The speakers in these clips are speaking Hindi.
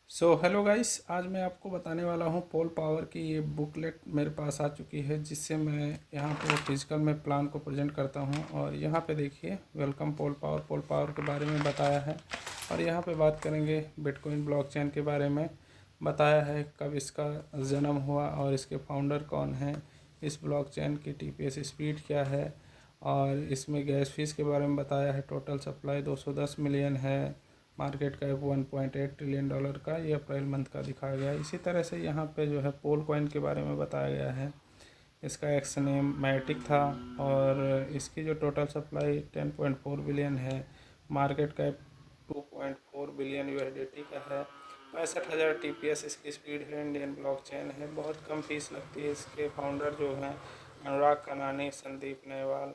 हेलो गाइस, आज मैं आपको बताने वाला हूँ पोल पावर की ये बुकलेट मेरे पास आ चुकी है, जिससे मैं यहाँ पे फिजिकल में प्लान को प्रेजेंट करता हूँ। और यहाँ पे देखिए, वेलकम पोल पावर के बारे में बताया है। और यहाँ पे बात करेंगे बिटकॉइन ब्लॉकचेन के बारे में, बताया है कब इसका जन्म हुआ और इसके फाउंडर कौन हैं, इस ब्लॉकचेन की टीपीएस स्पीड क्या है, और इसमें गैस फीस के बारे में बताया है। टोटल सप्लाई 210 मिलियन है, मार्केट कैप 1.8 ट्रिलियन डॉलर का, ये अप्रैल मंथ का दिखाया गया है। इसी तरह से यहाँ पे जो है पोल कॉइन के बारे में बताया गया है। इसका एक्स नेम मैटिक था और इसकी जो टोटल सप्लाई 10.4 बिलियन है, मार्केट कैप 2.4 बिलियन यूएसडीटी का है। 65,000 टीपीएस इसकी स्पीड है, इंडियन ब्लॉकचेन है, बहुत कम फीस लगती है। इसके फाउंडर जो हैं अनुराग कनानी, संदीप नेहवाल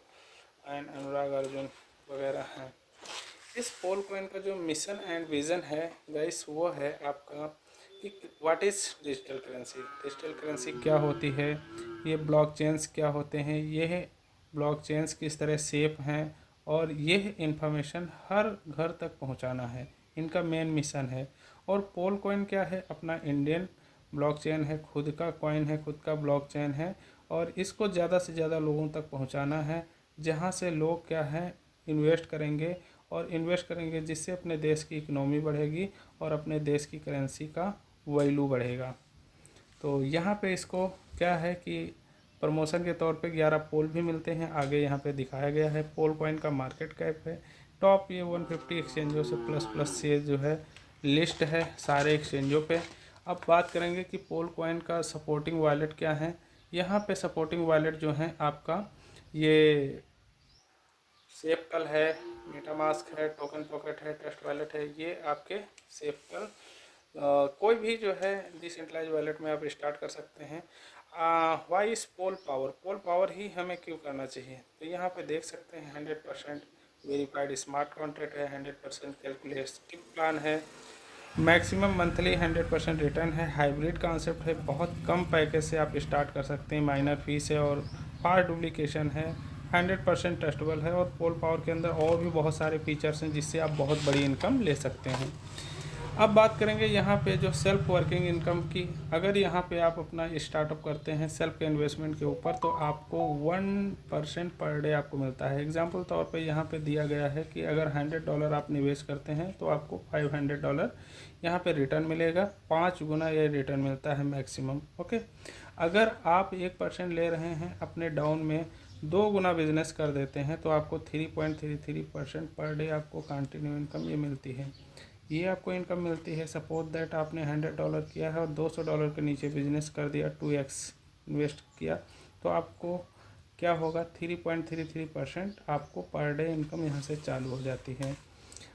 एंड अनुराग अर्जुन वगैरह हैं। इस पोल कॉइन का जो मिशन एंड विज़न है गाइस, वो है आपका कि what is digital currency. Digital currency क्या होती है, ये ब्लॉकचेन्स क्या होते हैं, ये ब्लॉकचेन्स किस तरह सेफ हैं, और ये इन्फॉर्मेशन हर घर तक पहुंचाना है, इनका मेन मिशन है। और पोल कॉइन क्या है, अपना इंडियन ब्लॉकचेन है, खुद का कॉइन है, खुद का ब्लॉकचेन है, और इसको ज़्यादा से ज़्यादा लोगों तक पहुंचाना है, जहां से लोग क्या है इन्वेस्ट करेंगे, और इन्वेस्ट करेंगे जिससे अपने देश की इकोनॉमी बढ़ेगी और अपने देश की करेंसी का वैल्यू बढ़ेगा। तो यहाँ पे इसको क्या है कि प्रमोशन के तौर पे 11 पोल भी मिलते हैं, आगे यहाँ पे दिखाया गया है। पोल कॉइन का मार्केट कैप है टॉप, ये 150 एक्सचेंजों से प्लस प्लस से जो है लिस्ट है सारे एक्सचेंजों पे। अब बात करेंगे कि पोल कॉइन का सपोर्टिंग वॉलेट क्या है। यहाँ पे सपोर्टिंग वॉलेट जो है आपका ये सेफकल है, मेटामास्क है, टोकन पॉकेट है, ट्रस्ट वॉलेट है, ये आपके सेफकल कोई भी जो है डिसेंट्रलाइज वॉलेट में आप स्टार्ट कर सकते हैं। वाई इस पोल पावर ही हमें क्यों करना चाहिए, तो यहाँ पे देख सकते हैं 100% वेरीफाइड स्मार्ट कॉन्ट्रैक्ट है, 100% कैलकुलेटिव प्लान है, मैक्सिमम मंथली 100% रिटर्न है, हाइब्रिड कॉन्सेप्ट है, बहुत कम पैकेज से आप स्टार्ट कर सकते हैं, माइनर फीस है और फास्ट डुप्लीकेशन है, 100% ट्रस्टेबल है। और पोल पावर के अंदर और भी बहुत सारे फीचर्स हैं जिससे आप बहुत बड़ी इनकम ले सकते हैं। अब बात करेंगे यहाँ पे जो सेल्फ वर्किंग इनकम की। अगर यहाँ पे आप अपना स्टार्टअप करते हैं सेल्फ के इन्वेस्टमेंट के ऊपर, तो आपको 1% पर डे आपको मिलता है। एग्जाम्पल तौर पे यहाँ पे दिया गया है कि अगर $100 आप निवेश करते हैं तो आपको $500 यहाँ पे रिटर्न मिलेगा, 5 गुना ये रिटर्न मिलता है मैक्सिमम। ओके, अगर आप 1% ले रहे हैं अपने डाउन में, 2 गुना बिजनेस कर देते हैं तो आपको 3.33% पर डे आपको कंटिन्यू इनकम ये मिलती है। ये आपको इनकम मिलती है। सपोज दैट आपने $100 किया है और $200 के नीचे बिजनेस कर दिया, 2x इन्वेस्ट किया, तो आपको क्या होगा, 3.33% आपको पर डे इनकम यहाँ से चालू हो जाती है।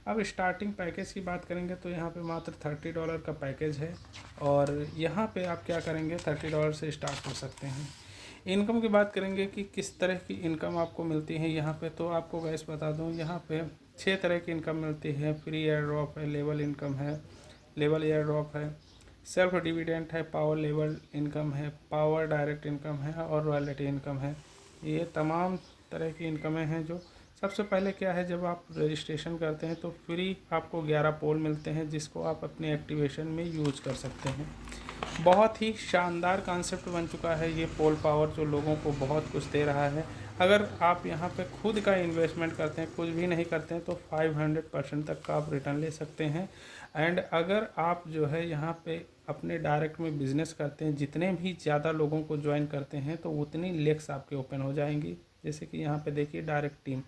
अब स्टार्टिंग पैकेज की बात करेंगे तो यहाँ पे मात्र $30 का पैकेज है, और यहाँ पे आप क्या करेंगे, $30 से स्टार्ट कर सकते हैं। इनकम की बात करेंगे कि किस तरह की इनकम आपको मिलती है यहाँ पे, तो आपको गैस बता दूँ, यहाँ पे 6 तरह की इनकम मिलती है। फ्री एयर ड्रॉप है, लेवल इनकम है, लेवल एयर ड्रॉप है, सेल्फ डिविडेंट है, पावर लेवल इनकम है, पावर डायरेक्ट इनकम है, और रॉयल्टी इनकम है। ये तमाम तरह की इनकमें हैं। जो सबसे पहले क्या है, जब आप रजिस्ट्रेशन करते हैं तो फ्री आपको 11 पोल मिलते हैं, जिसको आप अपने एक्टिवेशन में यूज कर सकते हैं। बहुत ही शानदार कॉन्सेप्ट बन चुका है ये पोल पावर, जो लोगों को बहुत कुछ दे रहा है। अगर आप यहाँ पे खुद का इन्वेस्टमेंट करते हैं, कुछ भी नहीं करते हैं, तो 500% तक का आप रिटर्न ले सकते हैं। एंड अगर आप जो है यहाँ पे अपने डायरेक्ट में बिजनेस करते हैं, जितने भी ज़्यादा लोगों को ज्वाइन करते हैं तो उतनी लेक्स आपके ओपन हो जाएंगी। जैसे कि यहाँ पे देखिए डायरेक्ट टीम,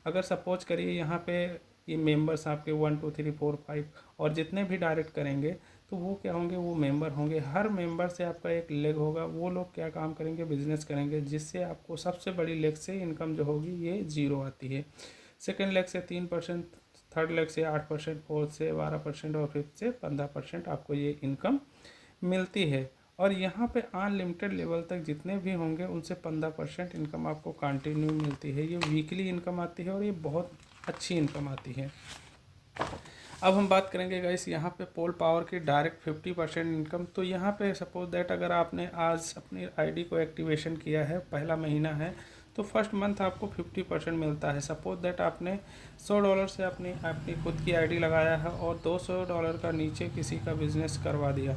अगर सपोज करिए यहाँ पे ये मेंबर्स आपके 1 2 3 4 5, और जितने भी डायरेक्ट करेंगे तो वो क्या होंगे, वो मेंबर होंगे। हर मेंबर से आपका एक लेग होगा, वो लोग क्या काम करेंगे, बिजनेस करेंगे, जिससे आपको सबसे बड़ी लेग से इनकम जो होगी ये 0 आती है। सेकेंड लेग से 3%, थर्ड लेग से 8%, फोर्थ से 12% और फिफ्थ से 15% आपको ये इनकम मिलती है। और यहाँ पे अनलिमिटेड लेवल तक जितने भी होंगे उनसे 15% इनकम आपको कंटिन्यू मिलती है। ये वीकली इनकम आती है और ये बहुत अच्छी इनकम आती है। अब हम बात करेंगे गाइस यहाँ पे पोल पावर की डायरेक्ट 50% इनकम। तो यहाँ पे सपोज दैट अगर आपने आज अपनी आईडी को एक्टिवेशन किया है, पहला महीना है, तो फर्स्ट मंथ आपको 50% मिलता है। सपोज दैट आपने $100 से अपनी खुद की आईडी लगाया है और $200 का नीचे किसी का बिजनेस करवा दिया,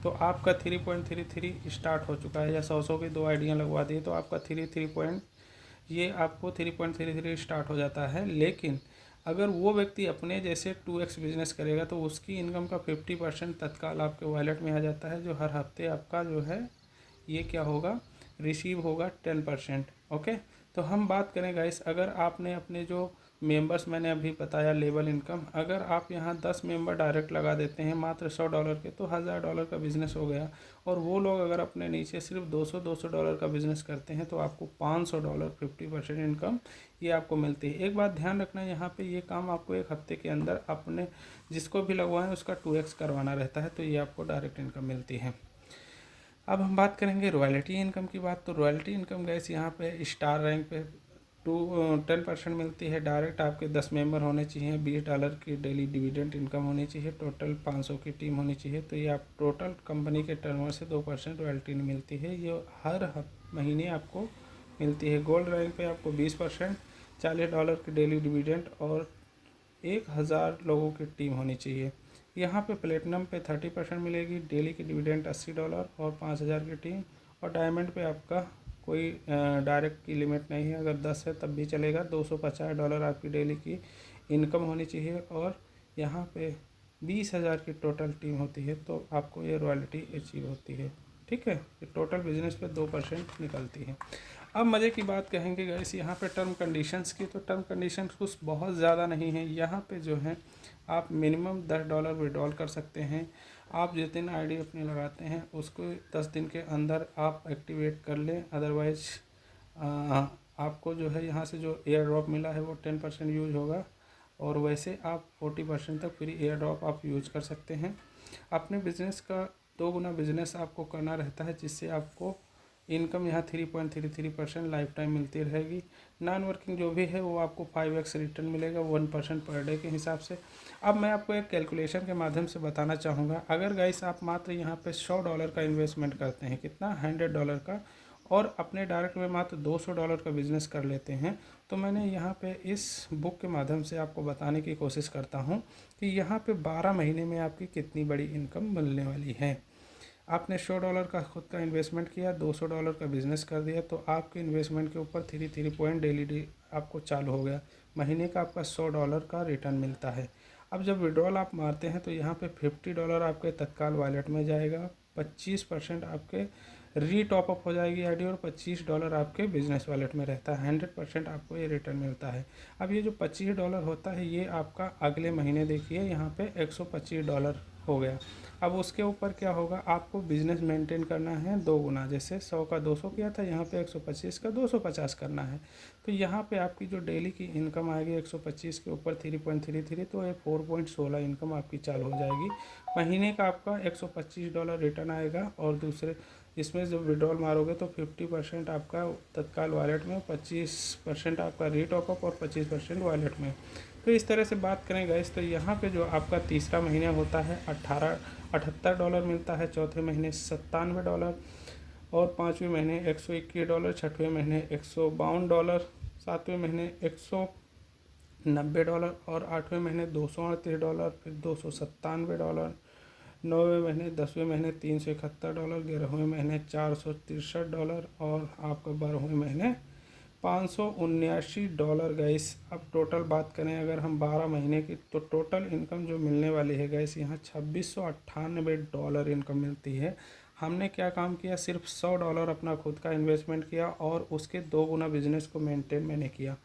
तो आपका 3.33 स्टार्ट हो चुका है। या 100 की 2 आईडियाँ लगवा दी तो आपका 3.33 स्टार्ट हो जाता है। लेकिन अगर वो व्यक्ति अपने जैसे 2x बिजनेस करेगा तो उसकी इनकम का 50% तत्काल आपके वॉलेट में आ जाता है, जो हर हफ्ते आपका जो है ये क्या होगा, रिसीव होगा 10%। ओके, तो हम बात करें गाइस, अगर आपने अपने जो मेंबर्स मैंने अभी बताया लेवल इनकम, अगर आप यहाँ 10 मेंबर डायरेक्ट लगा देते हैं मात्र $100 के, तो $1000 का बिज़नेस हो गया। और वो लोग अगर अपने नीचे सिर्फ $200 का बिज़नेस करते हैं तो आपको $500 50% इनकम ये आपको मिलती है। एक बात ध्यान रखना, यहाँ पे ये काम आपको एक हफ्ते के अंदर अपने जिसको भी लगवाएं उसका 2x करवाना रहता है, तो ये आपको डायरेक्ट इनकम मिलती है। अब हम बात करेंगे रॉयल्टी इनकम की बात। तो रॉयल्टी इनकम गैस यहाँ पे स्टार रैंक पे 10% मिलती है। डायरेक्ट आपके 10 मेंबर होने चाहिए, $20 की डेली डिविडेंड इनकम होनी चाहिए, टोटल 500 की टीम होनी चाहिए। तो ये आप टोटल कंपनी के टर्नओवर से 2% रॉयल्टी मिलती है, ये हर महीने आपको मिलती है। गोल्ड रैंक पे आपको 20%, $40 की डेली डिविडेंड और 1000 लोगों की टीम होनी चाहिए। यहाँ पे प्लेटिनम पे 30% मिलेगी, डेली की डिविडेंड $80 और 5000 की टीम। और डायमंड पे आपका कोई डायरेक्ट की लिमिट नहीं है, अगर 10 है तब भी चलेगा। $250 आपकी डेली की इनकम होनी चाहिए और यहाँ पे 20,000 की टोटल टीम होती है, तो आपको ये रॉयल्टी अचीव होती है। ठीक है, ये टोटल बिजनेस पे 2% निकलती है। अब मज़े की बात कहेंगे गाइस यहाँ पे टर्म कंडीशंस की, तो टर्म कंडीशंस कुछ बहुत ज़्यादा नहीं है। यहाँ पे जो है आप मिनिमम $10 विड्रॉल कर सकते हैं। आप जिस दिन आईडी अपनी लगाते हैं उसको 10 दिन के अंदर आप एक्टिवेट कर लें, अदरवाइज आपको जो है यहाँ से जो एयर ड्रॉप मिला है वो 10% यूज होगा, और वैसे आप 40% तक फ्री एयर ड्रॉप आप यूज कर सकते हैं। अपने बिजनेस का 2 गुना बिजनेस आपको करना रहता है, जिससे आपको इनकम यहाँ 3.33% लाइफ टाइम मिलती रहेगी। नॉन वर्किंग जो भी है वो आपको 5x रिटर्न मिलेगा 1% पर डे के हिसाब से। अब मैं आपको एक कैलकुलेशन के माध्यम से बताना चाहूँगा। अगर गाइस आप मात्र यहाँ पे $100 का इन्वेस्टमेंट करते हैं, कितना, $100 का, और अपने डायरेक्ट में मात्र $200 का बिजनेस कर लेते हैं, तो मैंने यहाँ पे इस बुक के माध्यम से आपको बताने की कोशिश करता हूँ कि यहाँ पे 12 महीने में आपकी कितनी बड़ी इनकम मिलने वाली है। आपने $100 का खुद का इन्वेस्टमेंट किया, $200 का बिजनेस कर दिया, तो आपके इन्वेस्टमेंट के ऊपर 3 पॉइंट डेली आपको चालू हो गया। महीने का आपका $100 का रिटर्न मिलता है। अब जब विड्रॉल आप मारते हैं तो यहाँ पे $50 आपके तत्काल वॉलेट में जाएगा, 25% आपके रीटॉपअप हो जाएगी आईडी, और $25 आपके बिजनेस वॉलेट में रहता है। 100% आपको ये रिटर्न मिलता है। अब ये जो $25 होता है ये आपका अगले महीने देखिए यहाँ पे $125 हो गया। अब उसके ऊपर क्या होगा, आपको बिजनेस मेंटेन करना है 2 गुना, जैसे 100 का 200 किया था, यहाँ पे 125 का 250 करना है। तो यहाँ पे आपकी जो डेली की इनकम आएगी 125 के ऊपर 3.33, तो ये 4.16 इनकम आपकी चालू हो जाएगी। महीने का आपका $125 रिटर्न आएगा, और दूसरे इसमें जब विड्रॉल मारोगे तो 50% आपका तत्काल वॉलेट में, 25% आपका रीटॉपअप और 25% वॉलेट में। तो इस तरह से बात करें गाइस, तो यहाँ पे जो आपका तीसरा महीना होता है $78 मिलता है, चौथे महीने $97, और पाँचवें महीने $121, छठवें महीने $152, सातवें महीने $190, और आठवें महीने $238, फिर $297, नौवें महीने 10वें महीने $371, 11वें महीने $463, और आपका 12वें महीने $579 गैस। अब टोटल बात करें अगर हम 12 महीने की, तो टोटल इनकम जो मिलने वाली है गैस यहाँ $2698 इनकम मिलती है। हमने क्या काम किया, सिर्फ $100 अपना खुद का इन्वेस्टमेंट किया और उसके 2 गुना बिजनेस को मेंटेन मैंने किया,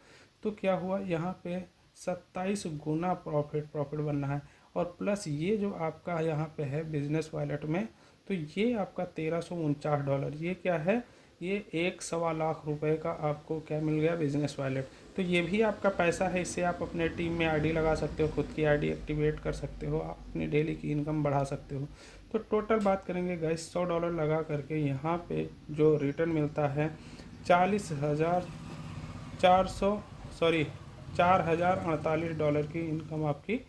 तो क्या हुआ, यहाँ पे 27 गुना प्रॉफिट बनना है। और प्लस ये जो आपका यहाँ पे है बिजनेस वॉलेट में, तो ये आपका $1349, ये क्या है, ये 1.25 लाख रुपए का आपको क्या मिल गया, बिजनेस वॉलेट। तो ये भी आपका पैसा है, इससे आप अपने टीम में आईडी लगा सकते हो, खुद की आईडी एक्टिवेट कर सकते हो, आप अपनी डेली की इनकम बढ़ा सकते हो। तो टोटल बात करेंगे गाइस, $100 लगा करके यहाँ पे जो रिटर्न मिलता है 4,048 की इनकम आपकी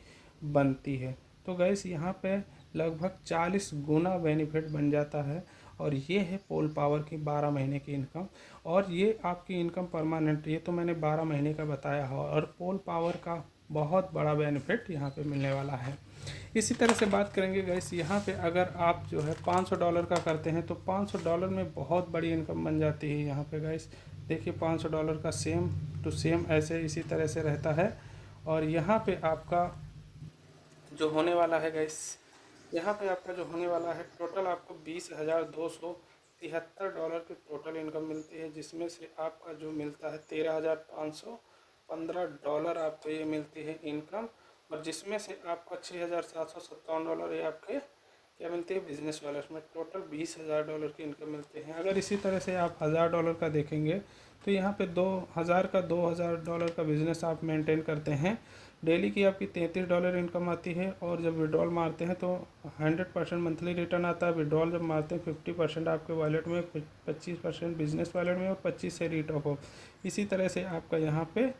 बनती है। तो गैस यहाँ पे लगभग 40 गुना बेनिफिट बन जाता है। और ये है पोल पावर की 12 महीने की इनकम। और ये आपकी इनकम परमानेंट, ये तो मैंने 12 महीने का बताया है, और पोल पावर का बहुत बड़ा बेनिफिट यहाँ पे मिलने वाला है। इसी तरह से बात करेंगे गाइस, यहाँ पे अगर आप जो है $500 का करते हैं तो $500 में बहुत बड़ी इनकम बन जाती है यहाँ पे गाइस। देखिए $500 का सेम टू सेम ऐसे इसी तरह से रहता है। और यहाँ पे आपका जो होने वाला है गाइस, यहाँ पे आपका जो होने वाला है टोटल आपको $20,273 की टोटल इनकम मिलती है, जिसमें से आपका जो मिलता है $13,515 आपको ये मिलती है इनकम। और जिसमें से आपका $6,757 ये आपके क्या मिलती है बिजनेस वॉलेट में। टोटल $20,000 की इनकम मिलती है। अगर इसी तरह से आप $1,000 का देखेंगे तो यहाँ पे 2,000 का बिजनेस आप मेंटेन करते हैं, डेली की आपकी $33 इनकम आती है। और जब विड्रॉल मारते हैं तो 100% मंथली रिटर्न आता है। विड्रॉल जब मारते हैं 50% आपके वॉलेट में, 25% बिजनेस वॉलेट में और 25 से रीटॉप ऑफ। इसी तरह से आपका यहाँ पे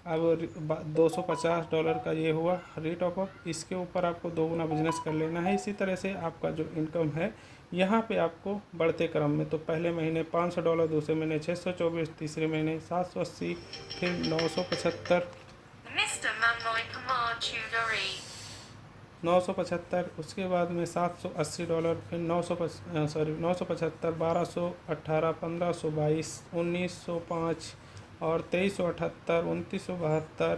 अब $250 का ये हुआ रीटॉप ऑफ, इसके ऊपर आपको 2 गुना बिजनेस कर लेना है। इसी तरह से आपका जो इनकम है यहाँ पे आपको बढ़ते क्रम में, तो पहले महीने $500, दूसरे महीने 624, तीसरे महीने 780, फिर 975, उसके बाद में $780, फिर 975, 1218, 1522, 1905 और 2378, 2972।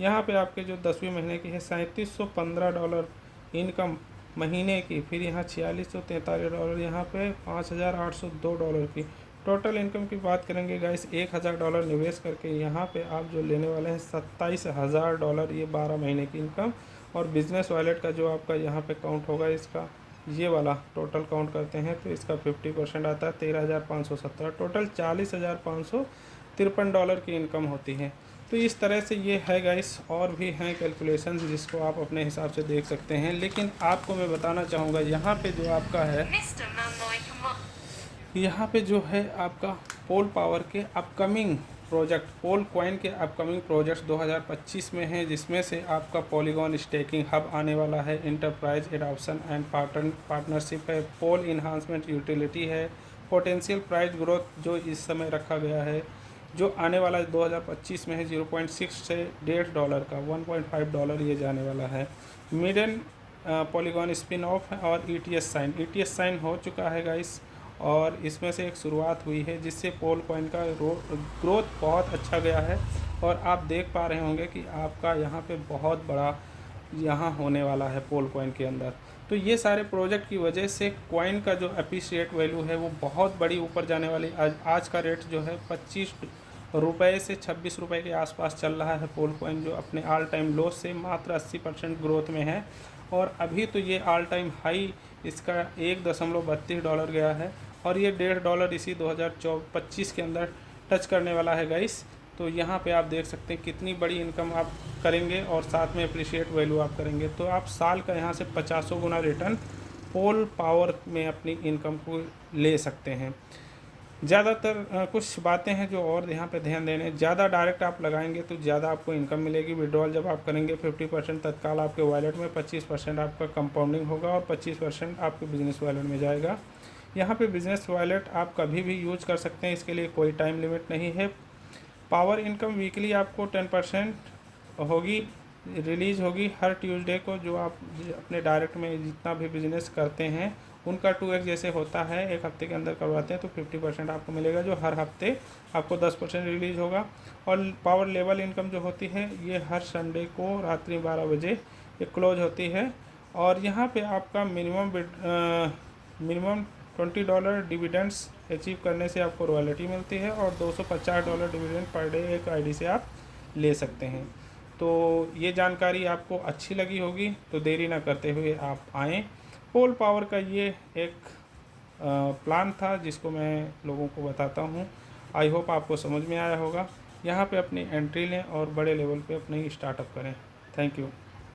यहाँ पे आपके जो 10वें महीने की है $3715 इनकम महीने की। फिर यहाँ $4643, यहाँ पे $5802 की टोटल इनकम की बात करेंगे गाइस। $1000 निवेश करके यहाँ पे आप जो लेने वाले हैं $27,000, ये 12 महीने की इनकम। और बिजनेस वॉलेट का जो आपका यहाँ पे काउंट होगा, इसका ये वाला टोटल काउंट करते हैं तो इसका 50% आता है 13,517। टोटल $40,553 की इनकम होती है। तो इस तरह से ये है गाइस, और भी हैं कैलकुलेशंस जिसको आप अपने हिसाब से देख सकते हैं। लेकिन आपको मैं बताना चाहूँगा यहाँ पे जो आपका है, यहाँ पे जो है आपका पोल पावर के अपकमिंग प्रोजेक्ट, पोल कॉइन के अपकमिंग प्रोजेक्ट्स 2025 में हैं, जिसमें से आपका पॉलीगॉन स्टेकिंग हब आने वाला है, इंटरप्राइज एडॉप्शन एंड पार्टनरशिप है, पोल इन्हांसमेंट यूटिलिटी है, पोटेंशियल प्राइस ग्रोथ जो इस समय रखा गया है जो आने वाला 2025 में है 0.6 से $1.5 का $1.5 ये जाने वाला है। मिडन पॉलीगॉन स्पिन ऑफ है और ETS साइन हो चुका है गाइस। और इसमें से एक शुरुआत हुई है जिससे पोल कॉइन का ग्रोथ बहुत अच्छा गया है। और आप देख पा रहे होंगे कि आपका यहाँ पे बहुत बड़ा यहाँ होने वाला है पोल कॉइन के अंदर। तो ये सारे प्रोजेक्ट की वजह से कॉइन का जो अप्रिशिएट वैल्यू है वो बहुत बड़ी ऊपर जाने वाली। आज का रेट जो है 25 रुपये से 26 रुपये के आसपास चल रहा है पोल कॉइन, जो अपने ऑल टाइम लो से मात्र 80% ग्रोथ में है। और अभी तो ये ऑल टाइम हाई इसका $1.32 गया है और ये $1.5 इसी 2025 के अंदर टच करने वाला है गाइस। तो यहाँ पे आप देख सकते हैं कितनी बड़ी इनकम आप करेंगे और साथ में अप्रिशिएट वैल्यू आप करेंगे तो आप साल का यहाँ से 50 गुना रिटर्न पोल पावर में अपनी इनकम को ले सकते हैं। ज़्यादातर कुछ बातें हैं जो और यहाँ पे ध्यान देने, ज़्यादा डायरेक्ट आप लगाएंगे तो ज़्यादा आपको इनकम मिलेगी। विड्रॉल जब आप करेंगे 50% तत्काल आपके वॉलेट में, 25% आपका कंपाउंडिंग होगा और 25% आपके बिजनेस वॉलेट में जाएगा। यहाँ पे बिजनेस वॉलेट आप कभी भी यूज कर सकते हैं, इसके लिए कोई टाइम लिमिट नहीं है। पावर इनकम वीकली आपको 10% होगी, रिलीज़ होगी हर ट्यूसडे को। जो आप अपने डायरेक्ट में जितना भी बिजनेस करते हैं उनका 2x जैसे होता है, एक हफ्ते के अंदर करवाते हैं तो 50% आपको मिलेगा, जो हर हफ्ते आपको 10% रिलीज़ होगा। और पावर लेवल इनकम जो होती है ये हर संडे को रात्रि 12 बजे ये क्लोज होती है। और यहाँ पे आपका मिनिमम $20 डिविडेंड्स अचीव करने से आपको रॉयल्टी मिलती है और $250 डिविडेंड पर डे एक आईडी से आप ले सकते हैं। तो ये जानकारी आपको अच्छी लगी होगी तो देरी ना करते हुए आप आएँ। पोल पावर का ये एक प्लान था जिसको मैं लोगों को बताता हूँ। आई होप आपको समझ में आया होगा। यहाँ पे अपनी एंट्री लें और बड़े लेवल पे अपनी स्टार्टअप करें। Thank you.